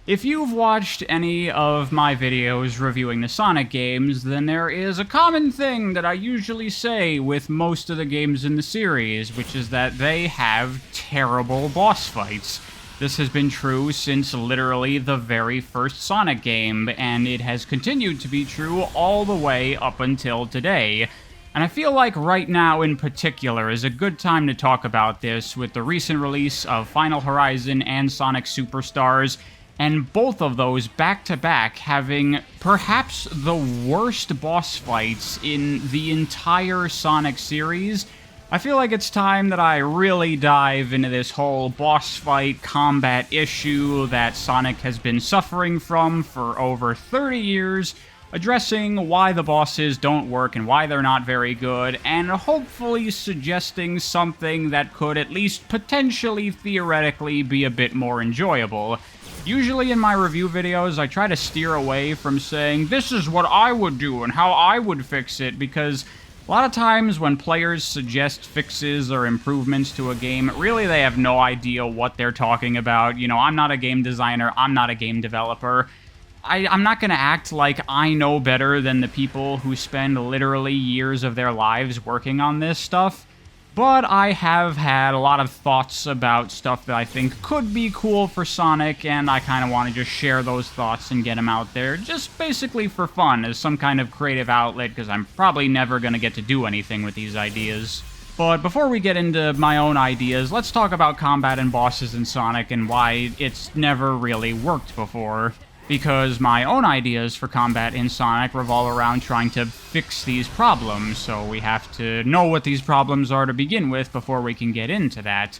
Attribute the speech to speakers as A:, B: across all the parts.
A: If you've watched any of my videos reviewing the Sonic games, then there is a common thing that I usually say with most of the games in the series, which is that they have terrible boss fights. This has been true since literally the very first Sonic game, and it has continued to be true all the way up until today. And I feel like right now in particular is a good time to talk about this with the recent release of Final Horizon and Sonic Superstars, and both of those back-to-back having perhaps the worst boss fights in the entire Sonic series. I feel like it's time that I really dive into this whole boss fight combat issue that Sonic has been suffering from for over 30 years, addressing why the bosses don't work and why they're not very good, and hopefully suggesting something that could at least potentially theoretically be a bit more enjoyable. Usually in my review videos, I try to steer away from saying, this is what I would do and how I would fix it, because a lot of times when players suggest fixes or improvements to a game, really they have no idea what they're talking about. You know, I'm not a game designer, I'm not a game developer. I'm not going to act like I know better than the people who spend literally years of their lives working on this stuff. But I have had a lot of thoughts about stuff that I think could be cool for Sonic, and I kind of want to just share those thoughts and get them out there, just basically for fun, as some kind of creative outlet, because I'm probably never going to get to do anything with these ideas. But before we get into my own ideas, let's talk about combat and bosses in Sonic and why it's never really worked before. Because my own ideas for combat in Sonic revolve around trying to fix these problems, so we have to know what these problems are to begin with before we can get into that.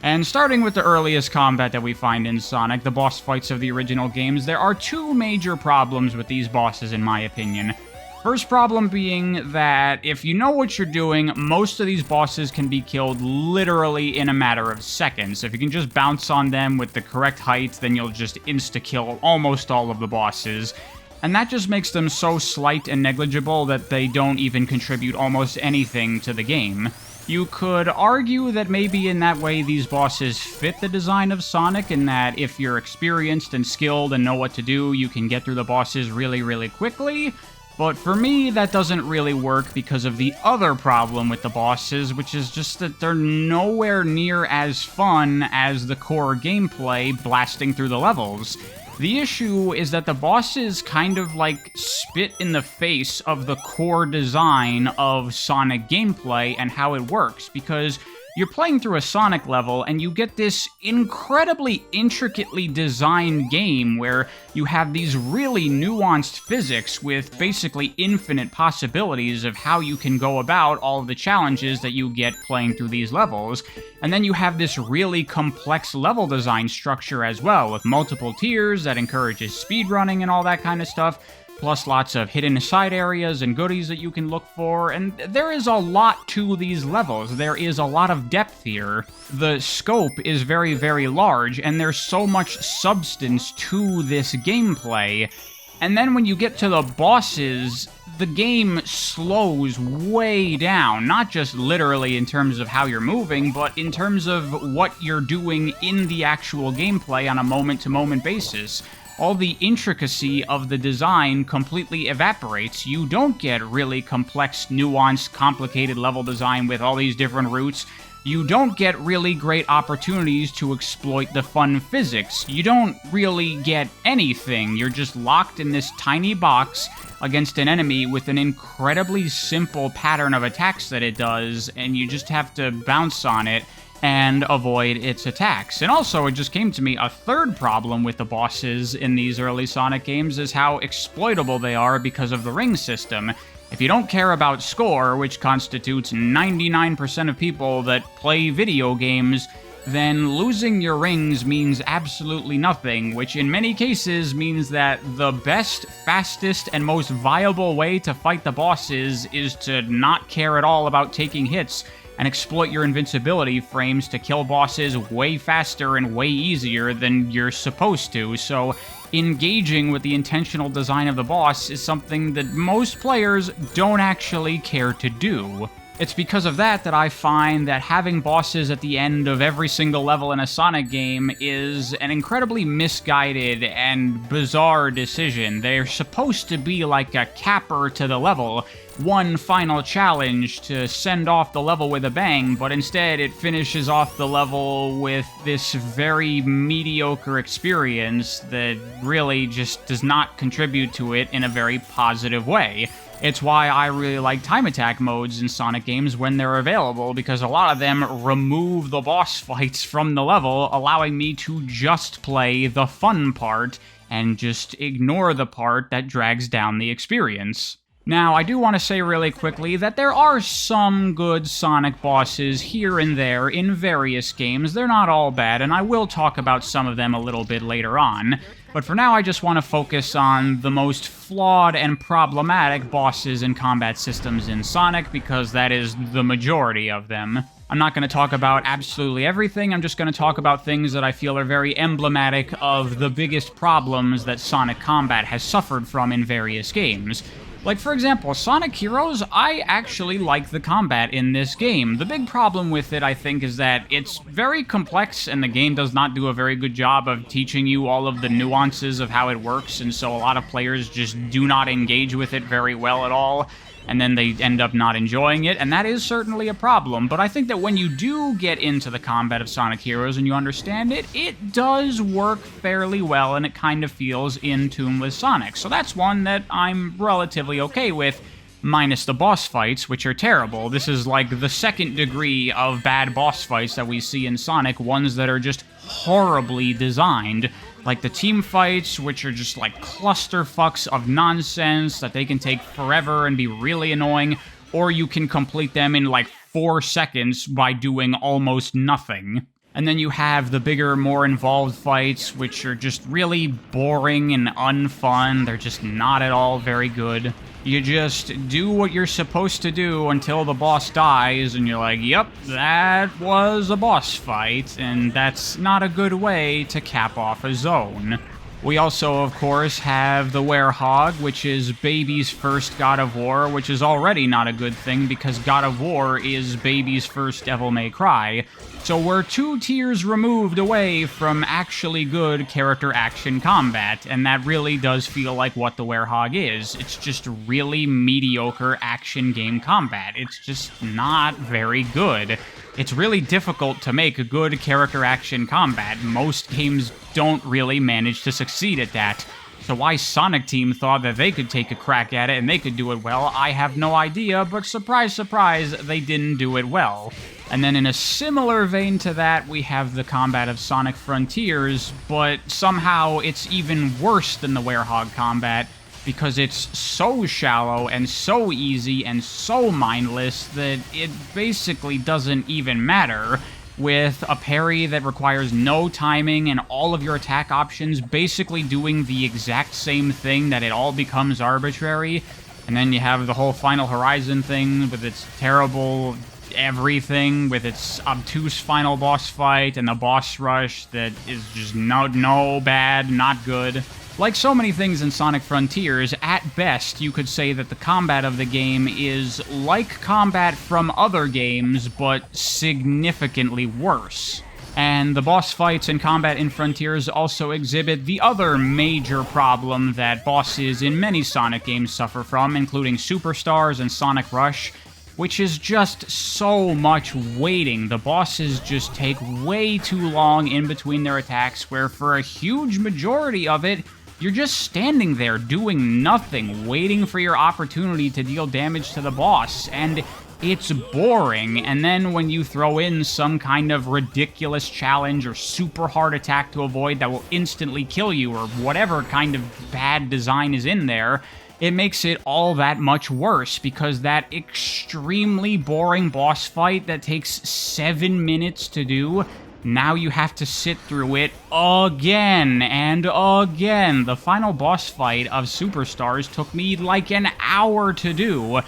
A: And starting with the earliest combat that we find in Sonic, the boss fights of the original games, there are two major problems with these bosses in my opinion. First problem being that if you know what you're doing, most of these bosses can be killed literally in a matter of seconds. If you can just bounce on them with the correct height, then you'll just insta-kill almost all of the bosses. And that just makes them so slight and negligible that they don't even contribute almost anything to the game. You could argue that maybe in that way these bosses fit the design of Sonic, in that if you're experienced and skilled and know what to do, you can get through the bosses really, really quickly. But for me, that doesn't really work because of the other problem with the bosses, which is just that they're nowhere near as fun as the core gameplay blasting through the levels. The issue is that the bosses kind of like spit in the face of the core design of Sonic gameplay and how it works, because you're playing through a Sonic level, and you get this incredibly intricately designed game where you have these really nuanced physics with basically infinite possibilities of how you can go about all of the challenges that you get playing through these levels. And then you have this really complex level design structure as well, with multiple tiers that encourages speedrunning and all that kind of stuff, plus lots of hidden side areas and goodies that you can look for, and there is a lot to these levels. There is a lot of depth here. The scope is very, very large, and there's so much substance to this gameplay. And then when you get to the bosses, the game slows way down, not just literally in terms of how you're moving, but in terms of what you're doing in the actual gameplay on a moment-to-moment basis. All the intricacy of the design completely evaporates. You don't get really complex, nuanced, complicated level design with all these different routes. You don't get really great opportunities to exploit the fun physics. You don't really get anything. You're just locked in this tiny box against an enemy with an incredibly simple pattern of attacks that it does, and you just have to bounce on it and avoid its attacks. And also, it just came to me, a third problem with the bosses in these early Sonic games is how exploitable they are because of the ring system. If you don't care about score, which constitutes 99% of people that play video games, then losing your rings means absolutely nothing, which in many cases means that the best, fastest, and most viable way to fight the bosses is to not care at all about taking hits and exploit your invincibility frames to kill bosses way faster and way easier than you're supposed to. So engaging with the intentional design of the boss is something that most players don't actually care to do. It's because of that that I find that having bosses at the end of every single level in a Sonic game is an incredibly misguided and bizarre decision. They're supposed to be like a capper to the level, one final challenge to send off the level with a bang, but instead it finishes off the level with this very mediocre experience that really just does not contribute to it in a very positive way. It's why I really like time attack modes in Sonic games when they're available, because a lot of them remove the boss fights from the level, allowing me to just play the fun part and just ignore the part that drags down the experience. Now, I do want to say really quickly that there are some good Sonic bosses here and there in various games. They're not all bad, and I will talk about some of them a little bit later on. But for now, I just want to focus on the most flawed and problematic bosses and combat systems in Sonic, because that is the majority of them. I'm not going to talk about absolutely everything, I'm just going to talk about things that I feel are very emblematic of the biggest problems that Sonic combat has suffered from in various games. Like, for example, Sonic Heroes, I actually like the combat in this game. The big problem with it, I think, is that it's very complex, and the game does not do a very good job of teaching you all of the nuances of how it works, and so a lot of players just do not engage with it very well at all, and then they end up not enjoying it, and that is certainly a problem. But I think that when you do get into the combat of Sonic Heroes and you understand it, it does work fairly well, and it kind of feels in tune with Sonic. So that's one that I'm relatively okay with, minus the boss fights, which are terrible. This is like the second degree of bad boss fights that we see in Sonic, ones that are just horribly designed. Like the team fights, which are just like clusterfucks of nonsense that they can take forever and be really annoying, or you can complete them in like 4 seconds by doing almost nothing. And then you have the bigger, more involved fights, which are just really boring and unfun. They're just not at all very good. You just do what you're supposed to do until the boss dies, and you're like, yep, that was a boss fight, and that's not a good way to cap off a zone. We also, of course, have the Werehog, which is Baby's first God of War, which is already not a good thing because God of War is Baby's first Devil May Cry. So we're 2 tiers removed away from actually good character action combat, and that really does feel like what the Werehog is. It's just really mediocre action game combat. It's just not very good. It's really difficult to make a good character action combat. Most games don't really manage to succeed at that. So why Sonic Team thought that they could take a crack at it and they could do it well, I have no idea, but surprise, surprise, they didn't do it well. And then in a similar vein to that, we have the combat of Sonic Frontiers, but somehow it's even worse than the Werehog combat, because it's so shallow and so easy and so mindless that it basically doesn't even matter, with a parry that requires no timing and all of your attack options basically doing the exact same thing, that it all becomes arbitrary. And then you have the whole Final Horizon thing with its terrible everything, with its obtuse final boss fight and the boss rush that is just no bad, not good. Like so many things in Sonic Frontiers, at best, you could say that the combat of the game is like combat from other games, but significantly worse. And the boss fights and combat in Frontiers also exhibit the other major problem that bosses in many Sonic games suffer from, including Superstars and Sonic Rush, which is just so much waiting. The bosses just take way too long in between their attacks, where for a huge majority of it, you're just standing there doing nothing, waiting for your opportunity to deal damage to the boss, and it's boring. And then when you throw in some kind of ridiculous challenge or super hard attack to avoid that will instantly kill you, or whatever kind of bad design is in there, it makes it all that much worse, because that extremely boring boss fight that takes 7 minutes to do, now you have to sit through it again and again. The final boss fight of Superstars took me like an hour to do,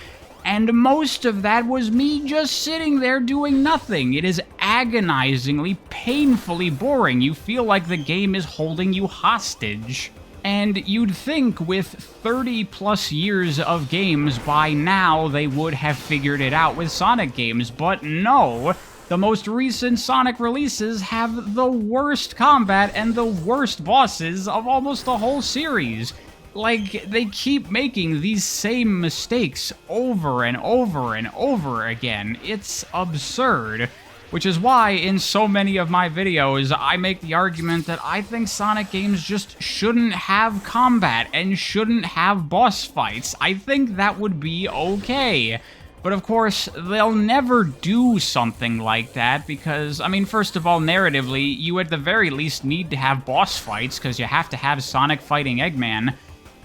A: and most of that was me just sitting there doing nothing. It is agonizingly, painfully boring. You feel like the game is holding you hostage. And you'd think with 30 plus years of games, by now they would have figured it out with Sonic games, but no. The most recent Sonic releases have the worst combat and the worst bosses of almost the whole series. Like, they keep making these same mistakes over and over and over again. It's absurd. Which is why, in so many of my videos, I make the argument that I think Sonic games just shouldn't have combat and shouldn't have boss fights. I think that would be okay. But of course, they'll never do something like that because, I mean, first of all, narratively, you at the very least need to have boss fights because you have to have Sonic fighting Eggman.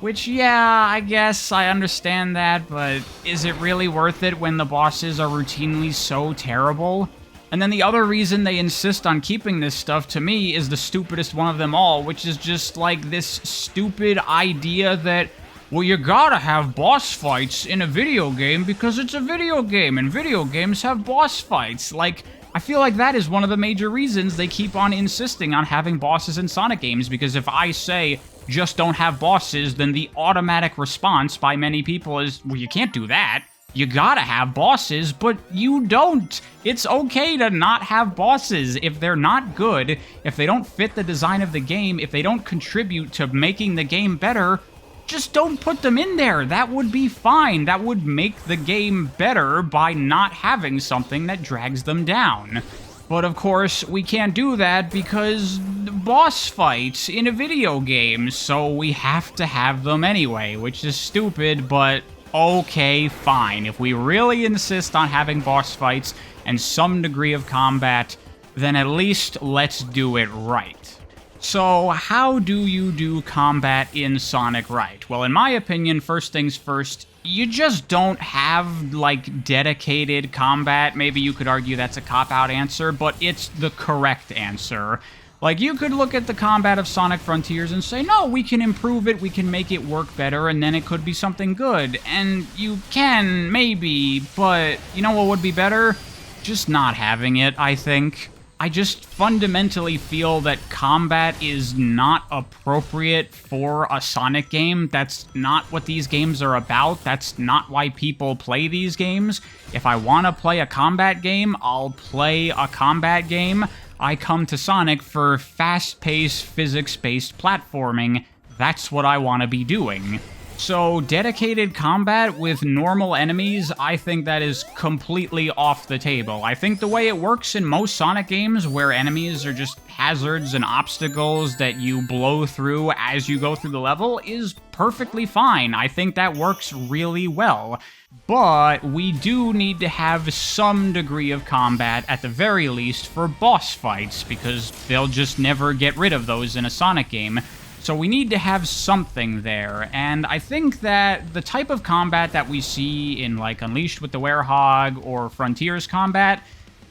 A: Which, yeah, I guess I understand that, but is it really worth it when the bosses are routinely so terrible? And then the other reason they insist on keeping this stuff, to me, is the stupidest one of them all, which is just like this stupid idea that, well, you gotta have boss fights in a video game because it's a video game, and video games have boss fights. Like, I feel like that is one of the major reasons they keep on insisting on having bosses in Sonic games, because if I say, just don't have bosses, then the automatic response by many people is, well, you can't do that. You gotta have bosses, but you don't. It's okay to not have bosses if they're not good, if they don't fit the design of the game, if they don't contribute to making the game better. Just don't put them in there. That would be fine. That would make the game better by not having something that drags them down. But of course, we can't do that because boss fights in a video game, so we have to have them anyway, which is stupid, but okay, fine. If we really insist on having boss fights and some degree of combat, then at least let's do it right. So, how do you do combat in Sonic right? Well, in my opinion, first things first, you just don't have, like, dedicated combat. Maybe you could argue that's a cop-out answer, but it's the correct answer. Like, you could look at the combat of Sonic Frontiers and say, no, we can improve it, we can make it work better, and then it could be something good. And you can, maybe, but you know what would be better? Just not having it, I think. I just fundamentally feel that combat is not appropriate for a Sonic game. That's not what these games are about. That's not why people play these games. If I want to play a combat game, I'll play a combat game. I come to Sonic for fast-paced, physics-based platforming. That's what I want to be doing. So, dedicated combat with normal enemies, I think that is completely off the table. I think the way it works in most Sonic games, where enemies are just hazards and obstacles that you blow through as you go through the level, is perfectly fine. I think that works really well. But we do need to have some degree of combat, at the very least, for boss fights, because they'll just never get rid of those in a Sonic game. So we need to have something there, and I think that the type of combat that we see in, like, Unleashed with the Werehog or Frontiers combat,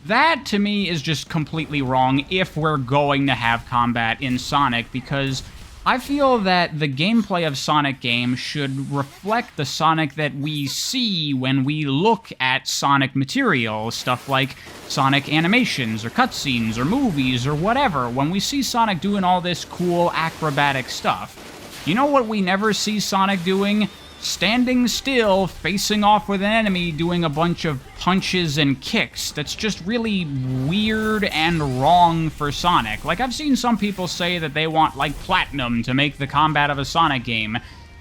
A: that, to me, is just completely wrong if we're going to have combat in Sonic, because I feel that the gameplay of Sonic games should reflect the Sonic that we see when we look at Sonic material, stuff like Sonic animations or cutscenes or movies or whatever. When we see Sonic doing all this cool acrobatic stuff, you know what we never see Sonic doing? Standing still, facing off with an enemy, doing a bunch of punches and kicks. That's just really weird and wrong for Sonic. Like, I've seen some people say that they want, like, platinum to make the combat of a Sonic game,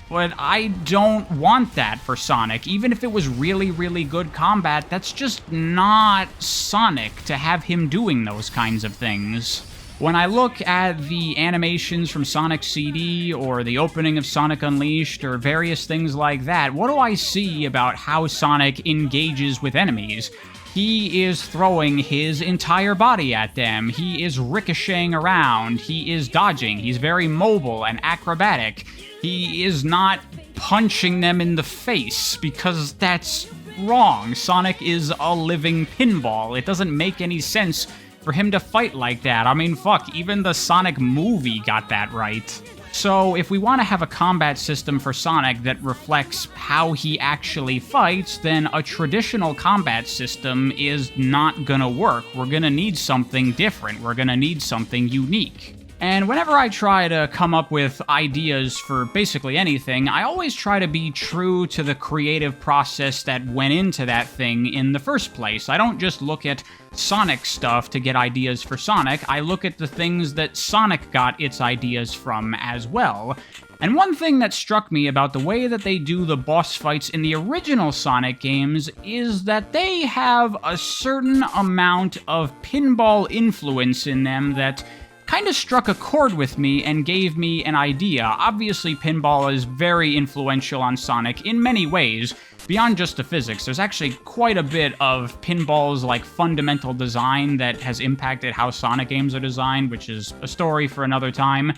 A: but I don't want that for Sonic. Even if it was really, really good combat, that's just not Sonic to have him doing those kinds of things. When I look at the animations from Sonic CD, or the opening of Sonic Unleashed, or various things like that, what do I see about how Sonic engages with enemies? He is throwing his entire body at them, he is ricocheting around, he is dodging, he's very mobile and acrobatic. He is not punching them in the face, because that's wrong. Sonic is a living pinball. It doesn't make any sense for him to fight like that. I mean, fuck, even the Sonic movie got that right. So, if we want to have a combat system for Sonic that reflects how he actually fights, then a traditional combat system is not gonna work. We're gonna need something different. We're gonna need something unique. And whenever I try to come up with ideas for basically anything, I always try to be true to the creative process that went into that thing in the first place. I don't just look at Sonic stuff to get ideas for Sonic, I look at the things that Sonic got its ideas from as well. And one thing that struck me about the way that they do the boss fights in the original Sonic games is that they have a certain amount of pinball influence in them that kind of struck a chord with me and gave me an idea. Obviously, pinball is very influential on Sonic in many ways, beyond just the physics. There's actually quite a bit of pinball's like fundamental design that has impacted how Sonic games are designed, which is a story for another time.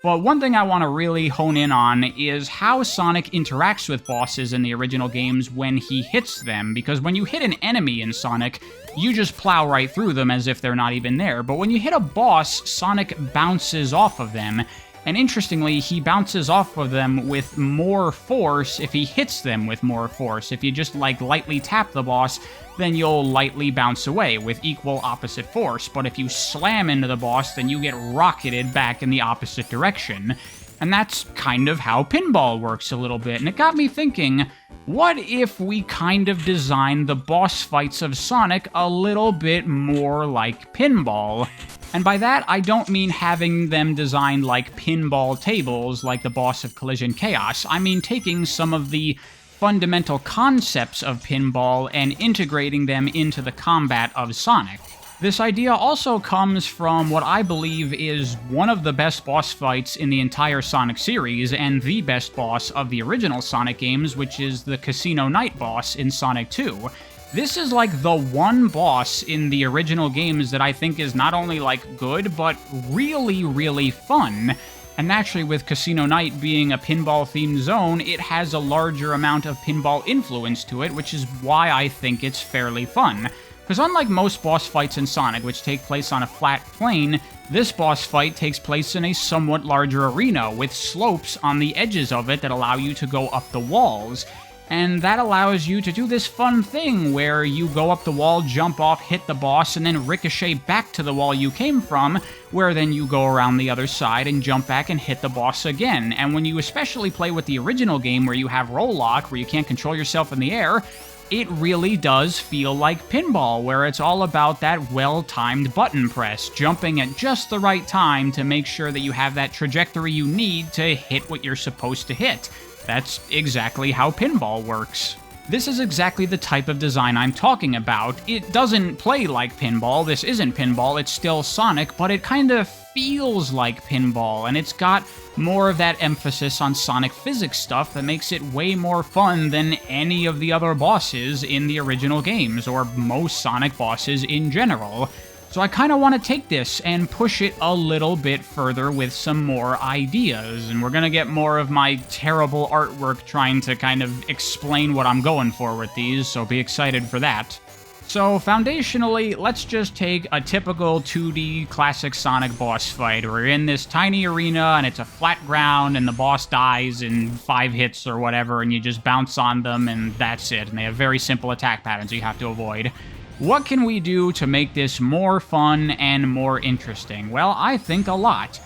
A: But one thing I want to really hone in on is how Sonic interacts with bosses in the original games when he hits them, because when you hit an enemy in Sonic, you just plow right through them as if they're not even there. But when you hit a boss, Sonic bounces off of them, and interestingly, he bounces off of them with more force if he hits them with more force. If you just, like, lightly tap the boss, then you'll lightly bounce away with equal opposite force. But if you slam into the boss, then you get rocketed back in the opposite direction. And that's kind of how pinball works a little bit. And it got me thinking, what if we kind of designed the boss fights of Sonic a little bit more like pinball? And by that, I don't mean having them designed like pinball tables like the boss of Collision Chaos. I mean taking some of the fundamental concepts of pinball and integrating them into the combat of Sonic. This idea also comes from what I believe is one of the best boss fights in the entire Sonic series, and the best boss of the original Sonic games, which is the Casino Night boss in Sonic 2. This is like the one boss in the original games that I think is not only like good, but really, really fun. And naturally, with Casino Night being a pinball-themed zone, it has a larger amount of pinball influence to it, which is why I think it's fairly fun. Because unlike most boss fights in Sonic, which take place on a flat plane, this boss fight takes place in a somewhat larger arena, with slopes on the edges of it that allow you to go up the walls. And that allows you to do this fun thing where you go up the wall, jump off, hit the boss, and then ricochet back to the wall you came from, where then you go around the other side and jump back and hit the boss again. And when you especially play with the original game where you have roll lock, where you can't control yourself in the air, it really does feel like pinball, where it's all about that well-timed button press, jumping at just the right time to make sure that you have that trajectory you need to hit what you're supposed to hit. That's exactly how pinball works. This is exactly the type of design I'm talking about. It doesn't play like pinball, this isn't pinball, it's still Sonic, but it kind of feels like pinball, and it's got more of that emphasis on Sonic physics stuff that makes it way more fun than any of the other bosses in the original games, or most Sonic bosses in general. So I kind of want to take this and push it a little bit further with some more ideas, and we're going to get more of my terrible artwork trying to kind of explain what I'm going for with these, so be excited for that. So, foundationally, let's just take a typical 2D classic Sonic boss fight. We're in this tiny arena, and it's a flat ground, and the boss dies in 5 hits or whatever, and you just bounce on them, and that's it. And they have very simple attack patterns you have to avoid. What can we do to make this more fun and more interesting? Well, I think a lot.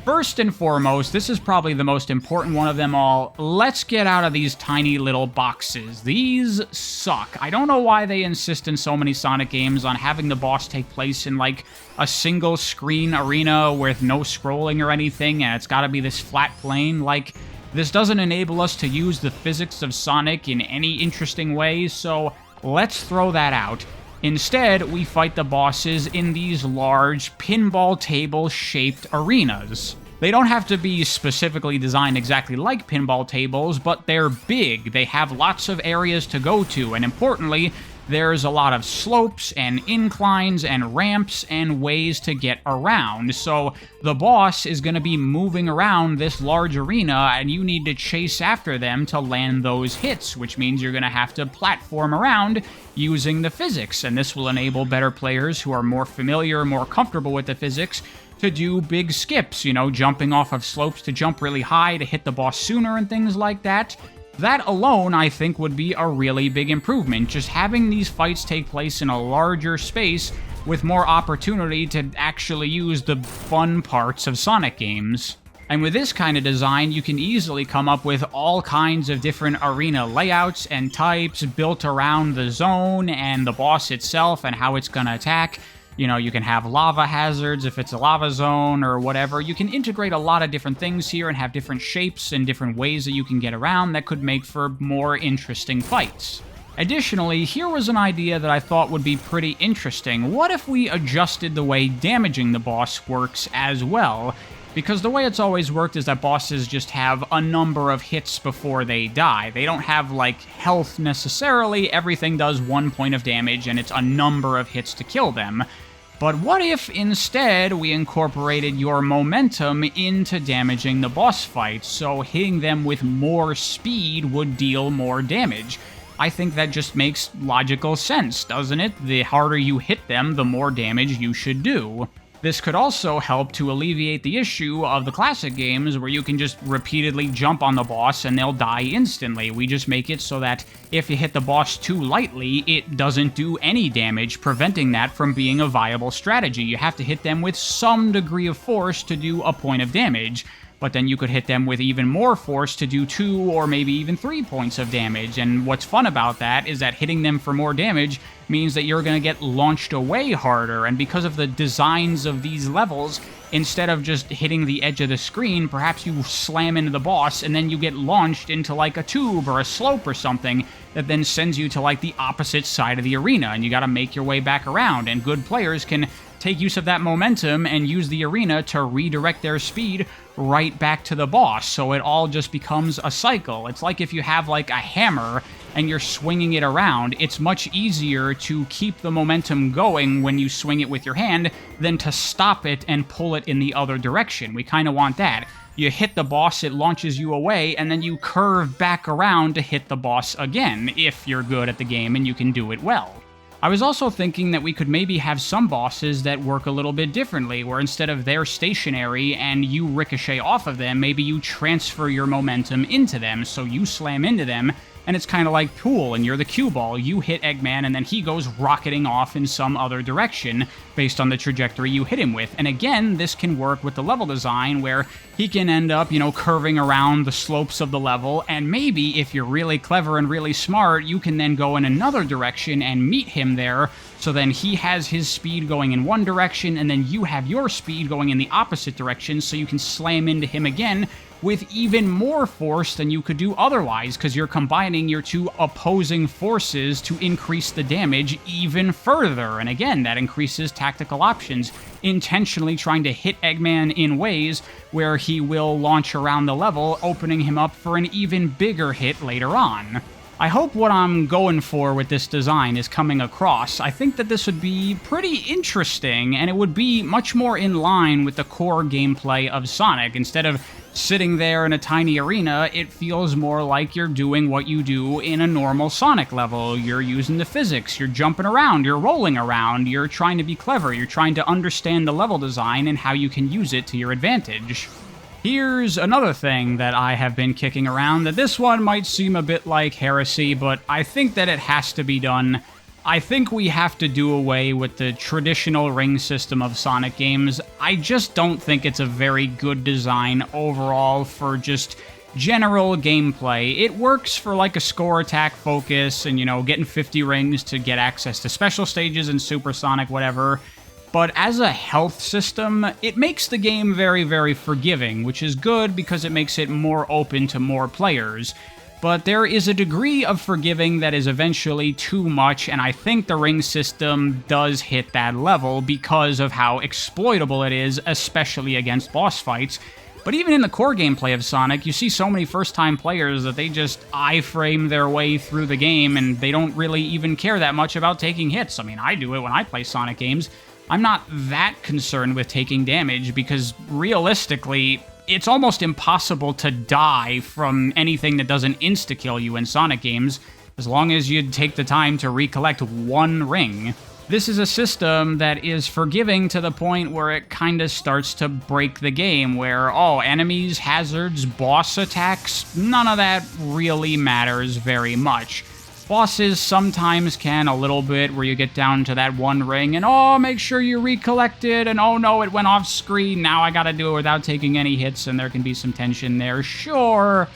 A: First and foremost, this is probably the most important one of them all, let's get out of these tiny little boxes. These suck. I don't know why they insist in so many Sonic games on having the boss take place in like a single screen arena with no scrolling or anything, and it's gotta be this flat plane. Like, this doesn't enable us to use the physics of Sonic in any interesting way, so let's throw that out. Instead, we fight the bosses in these large, pinball table-shaped arenas. They don't have to be specifically designed exactly like pinball tables, but they're big, they have lots of areas to go to, and importantly, there's a lot of slopes and inclines and ramps and ways to get around. So the boss is going to be moving around this large arena, and you need to chase after them to land those hits, which means you're going to have to platform around using the physics, and this will enable better players who are more familiar, more comfortable with the physics, to do big skips, you know, jumping off of slopes to jump really high to hit the boss sooner and things like that. That alone, I think, would be a really big improvement. Just having these fights take place in a larger space with more opportunity to actually use the fun parts of Sonic games. And with this kind of design, you can easily come up with all kinds of different arena layouts and types built around the zone and the boss itself and how it's gonna attack. You know, you can have lava hazards if it's a lava zone or whatever. You can integrate a lot of different things here and have different shapes and different ways that you can get around that could make for more interesting fights. Additionally, here was an idea that I thought would be pretty interesting. What if we adjusted the way damaging the boss works as well? Because the way it's always worked is that bosses just have a number of hits before they die. They don't have, like, health necessarily. Everything does 1 point of damage, and it's a number of hits to kill them. But what if, instead, we incorporated your momentum into damaging the boss fight, so hitting them with more speed would deal more damage? I think that just makes logical sense, doesn't it? The harder you hit them, the more damage you should do. This could also help to alleviate the issue of the classic games where you can just repeatedly jump on the boss and they'll die instantly. We just make it so that if you hit the boss too lightly, it doesn't do any damage, preventing that from being a viable strategy. You have to hit them with some degree of force to do a point of damage. But then you could hit them with even more force to do 2 or maybe even 3 points of damage. And what's fun about that is that hitting them for more damage means that you're going to get launched away harder. And because of the designs of these levels, instead of just hitting the edge of the screen, perhaps you slam into the boss and then you get launched into like a tube or a slope or something that then sends you to like the opposite side of the arena. And you got to make your way back around. And good players can take use of that momentum and use the arena to redirect their speed right back to the boss, so it all just becomes a cycle. It's like if you have like a hammer and you're swinging it around, it's much easier to keep the momentum going when you swing it with your hand than to stop it and pull it in the other direction. We kind of want that. You hit the boss, it launches you away, and then you curve back around to hit the boss again, if you're good at the game and you can do it well. I was also thinking that we could maybe have some bosses that work a little bit differently, where instead of they're stationary and you ricochet off of them, maybe you transfer your momentum into them, so you slam into them, and it's kind of like pool, and you're the cue ball. You hit Eggman, and then he goes rocketing off in some other direction based on the trajectory you hit him with. And again, this can work with the level design, where he can end up, curving around the slopes of the level, and maybe, if you're really clever and really smart, you can then go in another direction and meet him there, so then he has his speed going in one direction, and then you have your speed going in the opposite direction, so you can slam into him again with even more force than you could do otherwise, because you're combining your two opposing forces to increase the damage even further. And again, that increases tactical options, intentionally trying to hit Eggman in ways where he will launch around the level, opening him up for an even bigger hit later on. I hope what I'm going for with this design is coming across. I think that this would be pretty interesting, and it would be much more in line with the core gameplay of Sonic. Instead of sitting there in a tiny arena, it feels more like you're doing what you do in a normal Sonic level. You're using the physics, you're jumping around, you're rolling around, you're trying to be clever, you're trying to understand the level design and how you can use it to your advantage. Here's another thing that I have been kicking around, that this one might seem a bit like heresy, but I think that it has to be done. I think we have to do away with the traditional ring system of Sonic games. I just don't think it's a very good design overall for just general gameplay. It works for like a score attack focus and, getting 50 rings to get access to special stages and Super Sonic, whatever. But as a health system, it makes the game very, very forgiving, which is good because it makes it more open to more players. But there is a degree of forgiving that is eventually too much, and I think the ring system does hit that level because of how exploitable it is, especially against boss fights. But even in the core gameplay of Sonic, you see so many first-time players that they just iframe their way through the game, and they don't really even care that much about taking hits. I mean, I do it when I play Sonic games. I'm not that concerned with taking damage because, realistically, it's almost impossible to die from anything that doesn't insta-kill you in Sonic games, as long as you take the time to recollect one ring. This is a system that is forgiving to the point where it kind of starts to break the game, where, enemies, hazards, boss attacks, none of that really matters very much. Bosses sometimes can a little bit, where you get down to that one ring and, oh, make sure you recollect it, and oh no, it went off screen, now I gotta do it without taking any hits, and there can be some tension there, sure.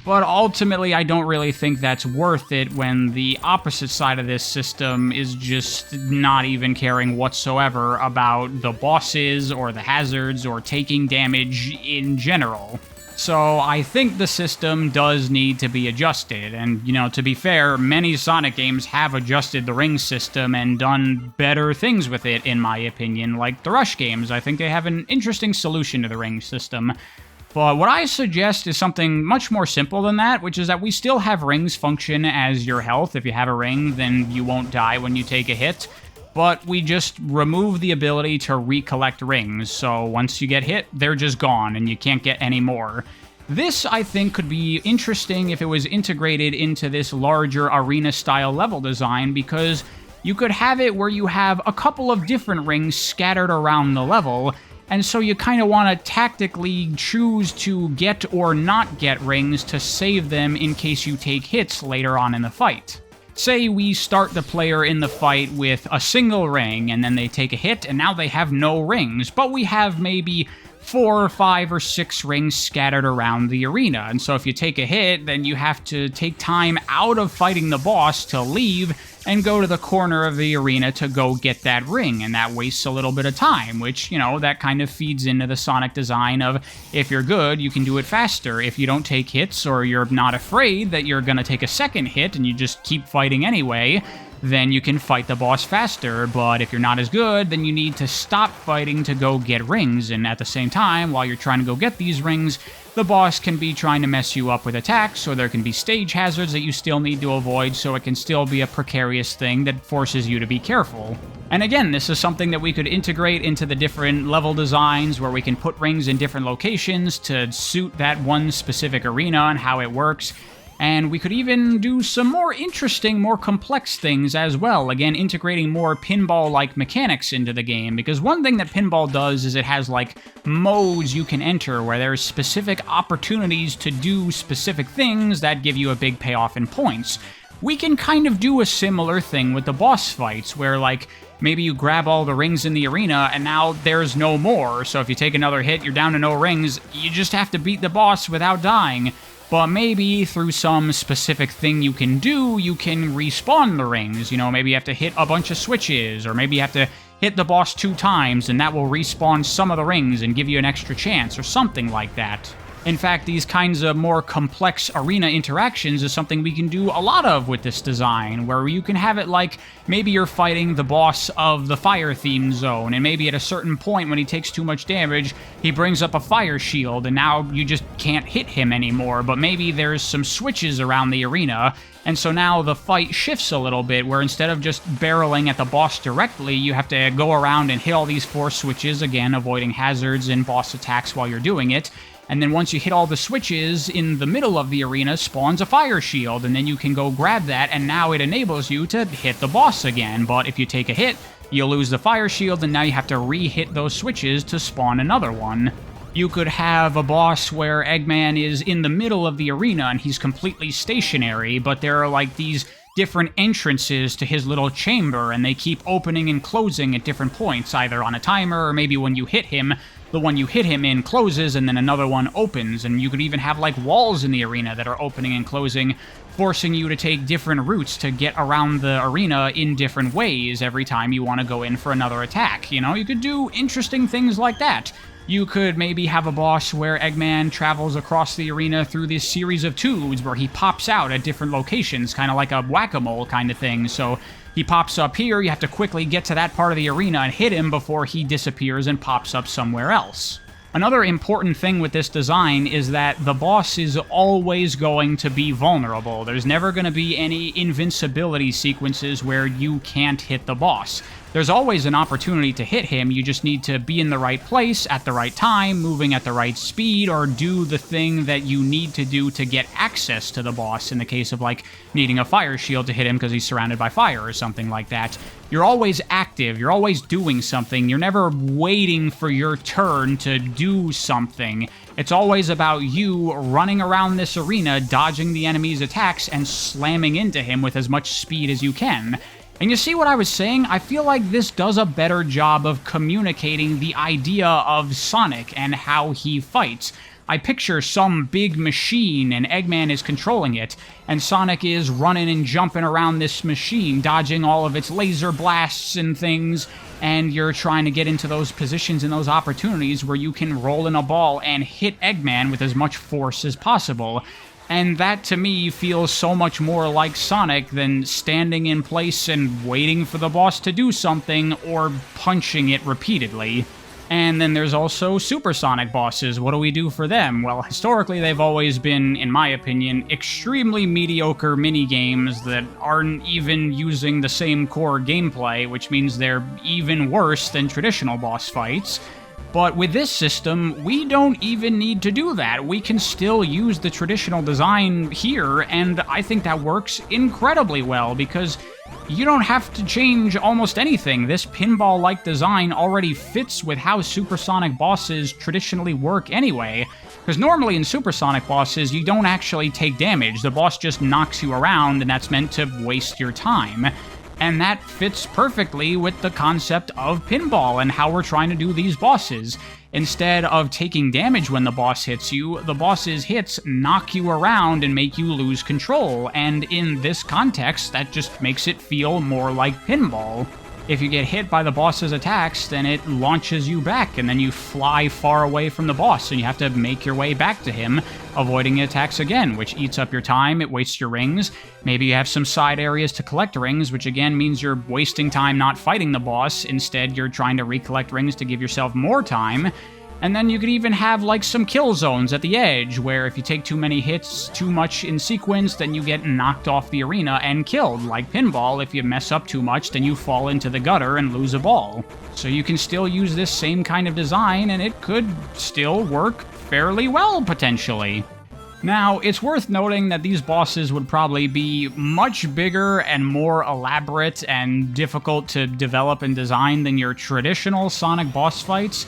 A: But ultimately, I don't really think that's worth it when the opposite side of this system is just not even caring whatsoever about the bosses or the hazards or taking damage in general. So I think the system does need to be adjusted, and, you know, to be fair, many Sonic games have adjusted the ring system and done better things with it, in my opinion, like the Rush games. I think they have an interesting solution to the ring system. But what I suggest is something much more simple than that, which is that we still have rings function as your health. If you have a ring, then you won't die when you take a hit. But we just remove the ability to recollect rings, so once you get hit, they're just gone, and you can't get any more. This, I think, could be interesting if it was integrated into this larger arena-style level design, because you could have it where you have a couple of different rings scattered around the level, and so you kind of want to tactically choose to get or not get rings to save them in case you take hits later on in the fight. Say we start the player in the fight with a single ring, and then they take a hit, and now they have no rings, but we have maybe 4 or 5 or 6 rings scattered around the arena, and so if you take a hit, then you have to take time out of fighting the boss to leave and go to the corner of the arena to go get that ring, and that wastes a little bit of time, which, you know, that kind of feeds into the Sonic design of, if you're good, you can do it faster. If you don't take hits, or you're not afraid that you're gonna take a second hit and you just keep fighting anyway, then you can fight the boss faster, but if you're not as good, then you need to stop fighting to go get rings, and at the same time, while you're trying to go get these rings, the boss can be trying to mess you up with attacks, or there can be stage hazards that you still need to avoid, so it can still be a precarious thing that forces you to be careful. And again, this is something that we could integrate into the different level designs, where we can put rings in different locations to suit that one specific arena and how it works. And we could even do some more interesting, more complex things as well, again, integrating more pinball-like mechanics into the game, because one thing that Pinball does is it has, like, modes you can enter where there's specific opportunities to do specific things that give you a big payoff in points. We can kind of do a similar thing with the boss fights, where, like, maybe you grab all the rings in the arena, and now there's no more, so if you take another hit, you're down to no rings, you just have to beat the boss without dying. But maybe through some specific thing you can do, you can respawn the rings. You know, maybe you have to hit a bunch of switches, or maybe you have to hit the boss 2 times, and that will respawn some of the rings and give you an extra chance, or something like that. In fact, these kinds of more complex arena interactions is something we can do a lot of with this design, where you can have it like, maybe you're fighting the boss of the fire-themed zone, and maybe at a certain point when he takes too much damage, he brings up a fire shield, and now you just can't hit him anymore, but maybe there's some switches around the arena, and so now the fight shifts a little bit, where instead of just barreling at the boss directly, you have to go around and hit all these 4 switches, again, avoiding hazards and boss attacks while you're doing it. And then once you hit all the switches, in the middle of the arena spawns a fire shield, and then you can go grab that, and now it enables you to hit the boss again. But if you take a hit, you'll lose the fire shield, and now you have to re-hit those switches to spawn another one. You could have a boss where Eggman is in the middle of the arena, and he's completely stationary, but there are like these different entrances to his little chamber, and they keep opening and closing at different points, either on a timer, or maybe when you hit him, the one you hit him in closes and then another one opens, and you could even have like walls in the arena that are opening and closing, forcing you to take different routes to get around the arena in different ways every time you want to go in for another attack. You know, you could do interesting things like that. You could maybe have a boss where Eggman travels across the arena through this series of tubes where he pops out at different locations, kind of like a whack-a-mole kind of thing. So he pops up here, you have to quickly get to that part of the arena and hit him before he disappears and pops up somewhere else. Another important thing with this design is that the boss is always going to be vulnerable. There's never going to be any invincibility sequences where you can't hit the boss. There's always an opportunity to hit him, you just need to be in the right place at the right time, moving at the right speed, or do the thing that you need to do to get access to the boss, in the case of, like, needing a fire shield to hit him because he's surrounded by fire or something like that. You're always active, you're always doing something, you're never waiting for your turn to do something. It's always about you running around this arena, dodging the enemy's attacks, and slamming into him with as much speed as you can. And you see what I was saying? I feel like this does a better job of communicating the idea of Sonic and how he fights. I picture some big machine and Eggman is controlling it, and Sonic is running and jumping around this machine, dodging all of its laser blasts and things, and you're trying to get into those positions and those opportunities where you can roll in a ball and hit Eggman with as much force as possible. And that, to me, feels so much more like Sonic than standing in place and waiting for the boss to do something or punching it repeatedly. And then there's also supersonic bosses. What do we do for them? Well, historically, they've always been, in my opinion, extremely mediocre minigames that aren't even using the same core gameplay, which means they're even worse than traditional boss fights. But with this system, we don't even need to do that. We can still use the traditional design here, and I think that works incredibly well, because you don't have to change almost anything. This pinball-like design already fits with how supersonic bosses traditionally work anyway. Because normally in supersonic bosses, you don't actually take damage. The boss just knocks you around, and that's meant to waste your time. And that fits perfectly with the concept of pinball and how we're trying to do these bosses. Instead of taking damage when the boss hits you, the boss's hits knock you around and make you lose control, and in this context, that just makes it feel more like pinball. If you get hit by the boss's attacks, then it launches you back, and then you fly far away from the boss, and you have to make your way back to him, avoiding attacks again, which eats up your time, it wastes your rings. Maybe you have some side areas to collect rings, which again means you're wasting time not fighting the boss. Instead, you're trying to recollect rings to give yourself more time. And then you could even have, like, some kill zones at the edge, where if you take too many hits too much in sequence, then you get knocked off the arena and killed. Like pinball, if you mess up too much, then you fall into the gutter and lose a ball. So you can still use this same kind of design, and it could still work fairly well, potentially. Now, it's worth noting that these bosses would probably be much bigger and more elaborate and difficult to develop and design than your traditional Sonic boss fights.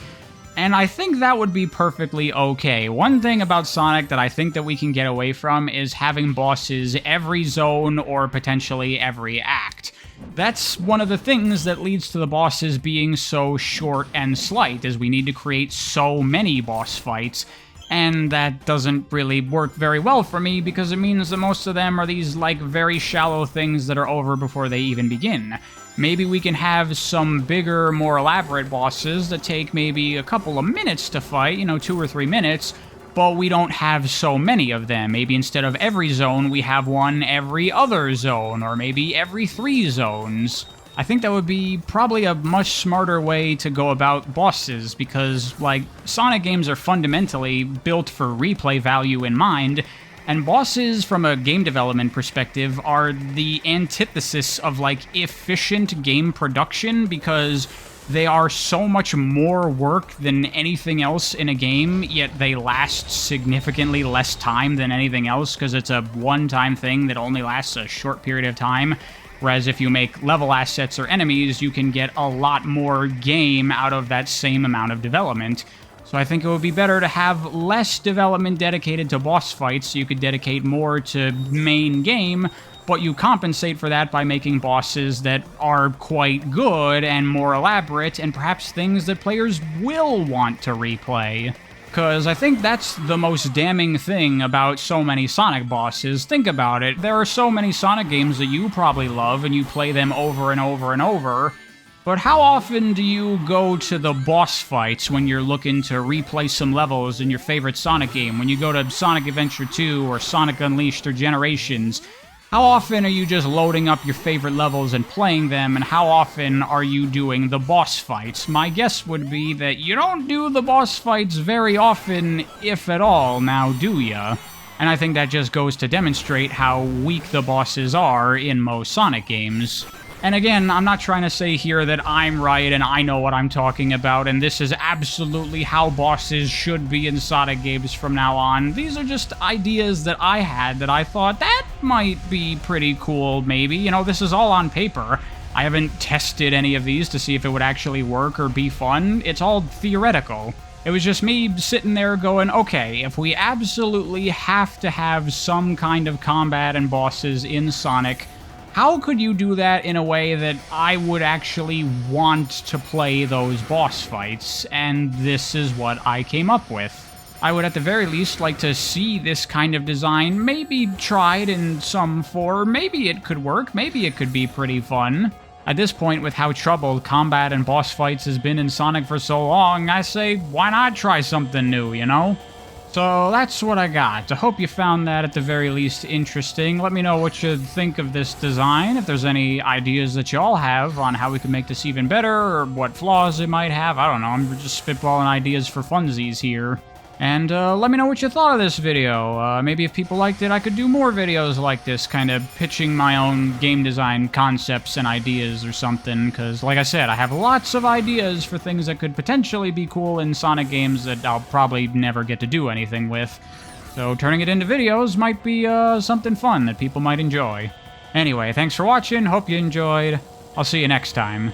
A: And I think that would be perfectly okay. One thing about Sonic that I think that we can get away from is having bosses every zone or potentially every act. That's one of the things that leads to the bosses being so short and slight, is we need to create so many boss fights. And that doesn't really work very well for me, because it means that most of them are these, like, very shallow things that are over before they even begin. Maybe we can have some bigger, more elaborate bosses that take maybe a couple of minutes to fight, 2 or 3 minutes, but we don't have so many of them. Maybe instead of every zone, we have one every other zone, or maybe every 3 zones. I think that would be probably a much smarter way to go about bosses, because, like, Sonic games are fundamentally built for replay value in mind, and bosses, from a game development perspective, are the antithesis of, like, efficient game production, because they are so much more work than anything else in a game, yet they last significantly less time than anything else, because it's a one-time thing that only lasts a short period of time. Whereas if you make level assets or enemies, you can get a lot more game out of that same amount of development. So I think it would be better to have less development dedicated to boss fights, so you could dedicate more to main game, but you compensate for that by making bosses that are quite good and more elaborate, and perhaps things that players will want to replay. Because I think that's the most damning thing about so many Sonic bosses. Think about it, there are so many Sonic games that you probably love, and you play them over and over and over, but how often do you go to the boss fights when you're looking to replay some levels in your favorite Sonic game? When you go to Sonic Adventure 2 or Sonic Unleashed or Generations, how often are you just loading up your favorite levels and playing them, and how often are you doing the boss fights? My guess would be that you don't do the boss fights very often, if at all, now do ya? And I think that just goes to demonstrate how weak the bosses are in most Sonic games. And again, I'm not trying to say here that I'm right and I know what I'm talking about, and this is absolutely how bosses should be in Sonic games from now on. These are just ideas that I had that I thought that might be pretty cool, maybe. You know, this is all on paper. I haven't tested any of these to see if it would actually work or be fun. It's all theoretical. It was just me sitting there going, okay, if we absolutely have to have some kind of combat and bosses in Sonic, how could you do that in a way that I would actually want to play those boss fights? And this is what I came up with. I would at the very least like to see this kind of design maybe tried in some form. Maybe it could work, maybe it could be pretty fun. At this point, with how troubled combat and boss fights has been in Sonic for so long, I say, why not try something new, you know? So that's what I got. I hope you found that at the very least interesting. Let me know what you think of this design, if there's any ideas that y'all have on how we can make this even better, or what flaws it might have. I don't know, I'm just spitballing ideas for funsies here. And let me know what you thought of this video. Maybe if people liked it, I could do more videos like this, kind of pitching my own game design concepts and ideas or something, because like I said, I have lots of ideas for things that could potentially be cool in Sonic games that I'll probably never get to do anything with. So turning it into videos might be something fun that people might enjoy. Anyway, thanks for watching, hope you enjoyed. I'll see you next time.